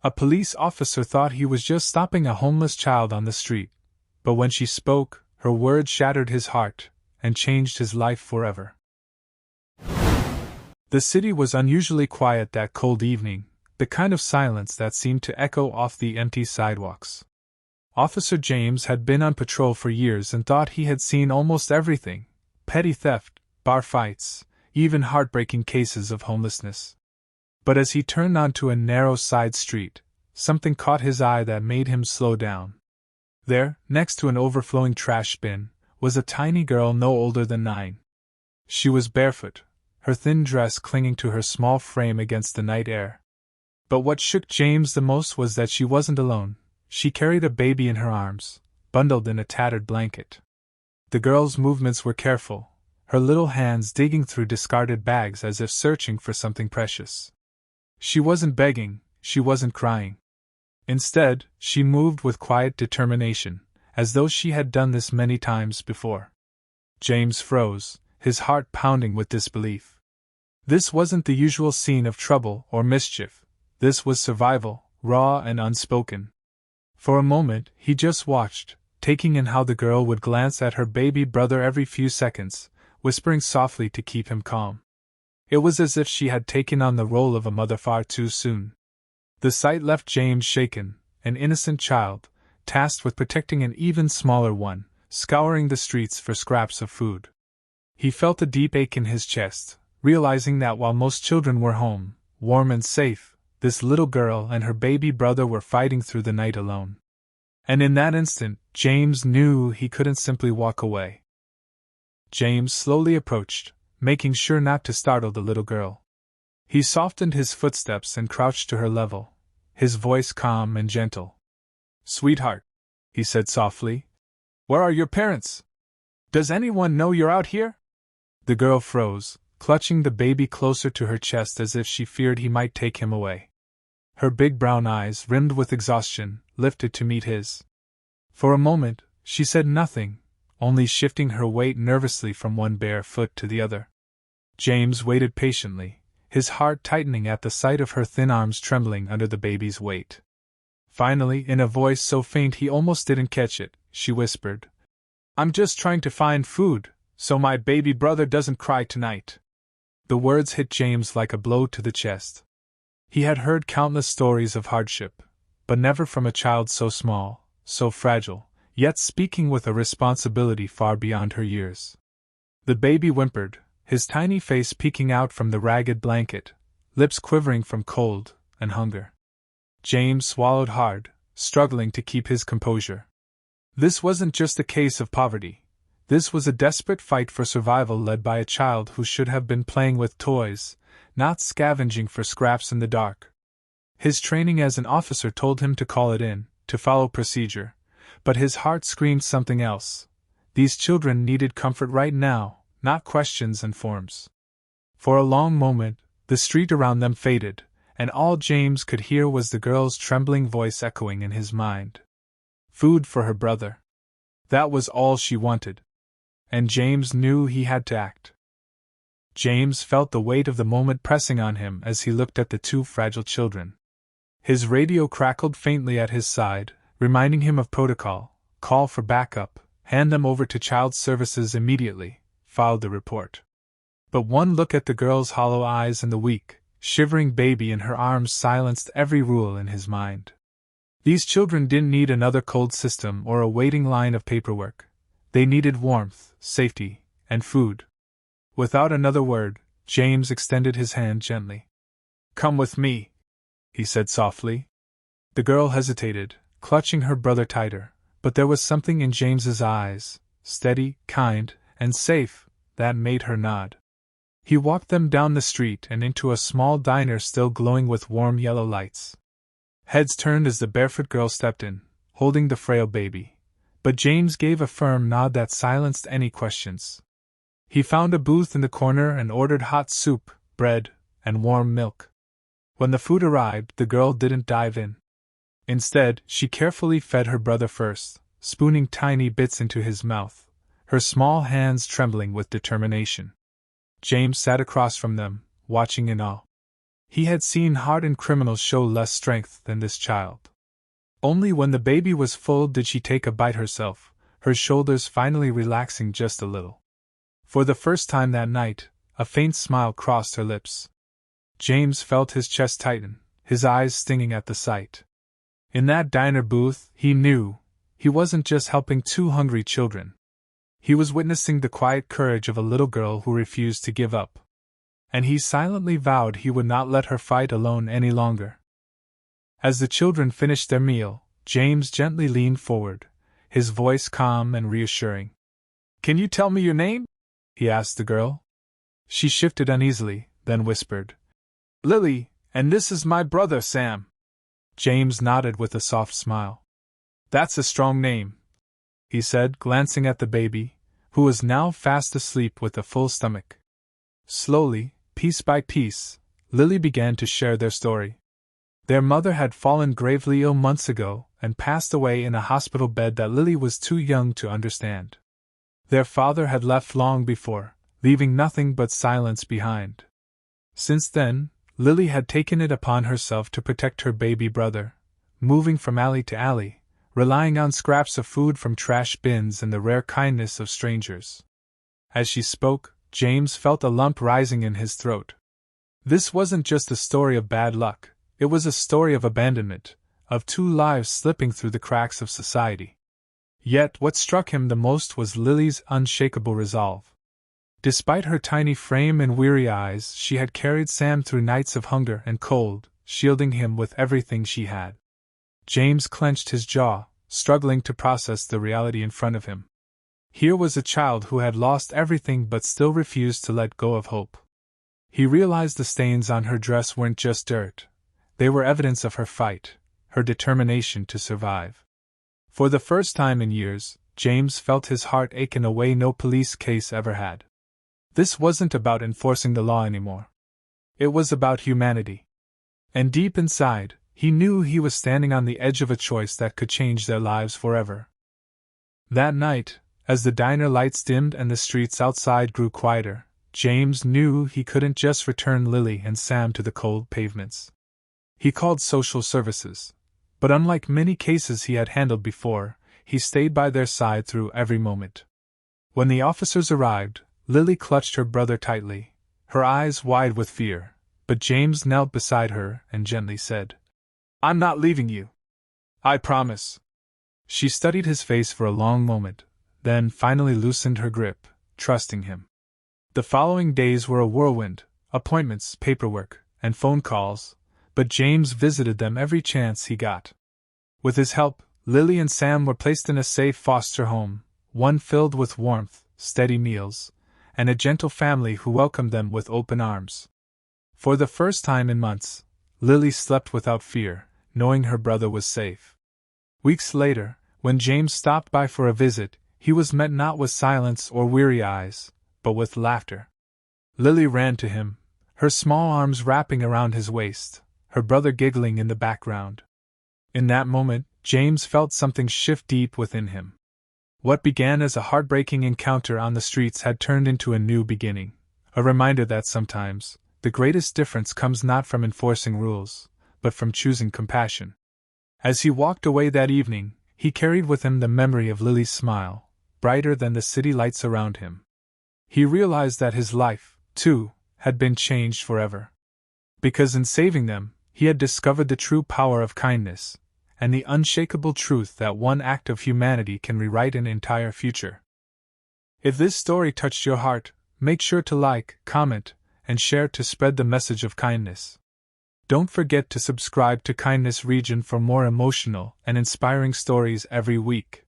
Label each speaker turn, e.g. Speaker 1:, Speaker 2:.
Speaker 1: A police officer thought he was just stopping a homeless child on the street, but when she spoke, her words shattered his heart and changed his life forever. The city was unusually quiet that cold evening, the kind of silence that seemed to echo off the empty sidewalks. Officer James had been on patrol for years and thought he had seen almost everything: petty theft, bar fights, even heartbreaking cases of homelessness. But as he turned onto a narrow side street, something caught his eye that made him slow down. There, next to an overflowing trash bin, was a tiny girl no older than 9. She was barefoot, her thin dress clinging to her small frame against the night air. But what shook James the most was that she wasn't alone. She carried a baby in her arms, bundled in a tattered blanket. The girl's movements were careful, her little hands digging through discarded bags as if searching for something precious. She wasn't begging, she wasn't crying. Instead, she moved with quiet determination, as though she had done this many times before. James froze, his heart pounding with disbelief. This wasn't the usual scene of trouble or mischief. This was survival, raw and unspoken. For a moment, he just watched, taking in how the girl would glance at her baby brother every few seconds, whispering softly to keep him calm. It was as if she had taken on the role of a mother far too soon. The sight left James shaken, an innocent child, tasked with protecting an even smaller one, scouring the streets for scraps of food. He felt a deep ache in his chest, realizing that while most children were home, warm and safe, this little girl and her baby brother were fighting through the night alone. And in that instant, James knew he couldn't simply walk away. James slowly approached, making sure not to startle the little girl. He softened his footsteps and crouched to her level, his voice calm and gentle. "Sweetheart," he said softly, "where are your parents? Does anyone know you're out here?" The girl froze, clutching the baby closer to her chest as if she feared he might take him away. Her big brown eyes, rimmed with exhaustion, lifted to meet his. For a moment, she said nothing, only shifting her weight nervously from one bare foot to the other. James waited patiently, his heart tightening at the sight of her thin arms trembling under the baby's weight. Finally, in a voice so faint he almost didn't catch it, she whispered, "I'm just trying to find food, so my baby brother doesn't cry tonight." The words hit James like a blow to the chest. He had heard countless stories of hardship, but never from a child so small, so fragile, yet speaking with a responsibility far beyond her years. The baby whimpered, his tiny face peeking out from the ragged blanket, lips quivering from cold and hunger. James swallowed hard, struggling to keep his composure. This wasn't just a case of poverty. This was a desperate fight for survival led by a child who should have been playing with toys, not scavenging for scraps in the dark. His training as an officer told him to call it in, to follow procedure, but his heart screamed something else. These children needed comfort right now, not questions and forms. For a long moment, the street around them faded, and all James could hear was the girl's trembling voice echoing in his mind. Food for her brother. That was all she wanted. And James knew he had to act. James felt the weight of the moment pressing on him as he looked at the two fragile children. His radio crackled faintly at his side, reminding him of protocol: call for backup, hand them over to child services immediately, filed the report. But one look at the girl's hollow eyes and the weak, shivering baby in her arms silenced every rule in his mind. These children didn't need another cold system or a waiting line of paperwork. They needed warmth, safety, and food. Without another word, James extended his hand gently. "Come with me," he said softly. The girl hesitated, clutching her brother tighter, but there was something in James's eyes, steady, kind, and safe, that made her nod. He walked them down the street and into a small diner still glowing with warm yellow lights. Heads turned as the barefoot girl stepped in, holding the frail baby, but James gave a firm nod that silenced any questions. He found a booth in the corner and ordered hot soup, bread, and warm milk. When the food arrived, the girl didn't dive in. Instead, she carefully fed her brother first, spooning tiny bits into his mouth, her small hands trembling with determination. James sat across from them, watching in awe. He had seen hardened criminals show less strength than this child. Only when the baby was full did she take a bite herself, her shoulders finally relaxing just a little. For the first time that night, a faint smile crossed her lips. James felt his chest tighten, his eyes stinging at the sight. In that diner booth, he knew, he wasn't just helping two hungry children. He was witnessing the quiet courage of a little girl who refused to give up. And he silently vowed he would not let her fight alone any longer. As the children finished their meal, James gently leaned forward, his voice calm and reassuring. "Can you tell me your name?" he asked the girl. She shifted uneasily, then whispered, "Lily, and this is my brother Sam." James nodded with a soft smile. "That's a strong name," he said, glancing at the baby, who was now fast asleep with a full stomach. Slowly, piece by piece, Lily began to share their story. Their mother had fallen gravely ill months ago and passed away in a hospital bed that Lily was too young to understand. Their father had left long before, leaving nothing but silence behind. Since then, Lily had taken it upon herself to protect her baby brother, moving from alley to alley, relying on scraps of food from trash bins and the rare kindness of strangers. As she spoke, James felt a lump rising in his throat. This wasn't just a story of bad luck, it was a story of abandonment, of two lives slipping through the cracks of society. Yet what struck him the most was Lily's unshakable resolve. Despite her tiny frame and weary eyes, she had carried Sam through nights of hunger and cold, shielding him with everything she had. James clenched his jaw, struggling to process the reality in front of him. Here was a child who had lost everything but still refused to let go of hope. He realized the stains on her dress weren't just dirt. They were evidence of her fight, her determination to survive. For the first time in years, James felt his heart ache in a way no police case ever had. This wasn't about enforcing the law anymore. It was about humanity. And deep inside, he knew he was standing on the edge of a choice that could change their lives forever. That night, as the diner lights dimmed and the streets outside grew quieter, James knew he couldn't just return Lily and Sam to the cold pavements. He called social services, but unlike many cases he had handled before, he stayed by their side through every moment. When the officers arrived, Lily clutched her brother tightly, her eyes wide with fear, but James knelt beside her and gently said, "I'm not leaving you. I promise." She studied his face for a long moment, then finally loosened her grip, trusting him. The following days were a whirlwind, appointments, paperwork, and phone calls, but James visited them every chance he got. With his help, Lily and Sam were placed in a safe foster home, one filled with warmth, steady meals, and a gentle family who welcomed them with open arms. For the first time in months, Lily slept without fear, knowing her brother was safe. Weeks later, when James stopped by for a visit, he was met not with silence or weary eyes, but with laughter. Lily ran to him, her small arms wrapping around his waist, her brother giggling in the background. In that moment, James felt something shift deep within him. What began as a heartbreaking encounter on the streets had turned into a new beginning, a reminder that sometimes, the greatest difference comes not from enforcing rules, but from choosing compassion. As he walked away that evening, he carried with him the memory of Lily's smile, brighter than the city lights around him. He realized that his life, too, had been changed forever. Because in saving them, he had discovered the true power of kindness, and the unshakable truth that one act of humanity can rewrite an entire future. If this story touched your heart, make sure to like, comment, and share to spread the message of kindness. Don't forget to subscribe to Kindness Region for more emotional and inspiring stories every week.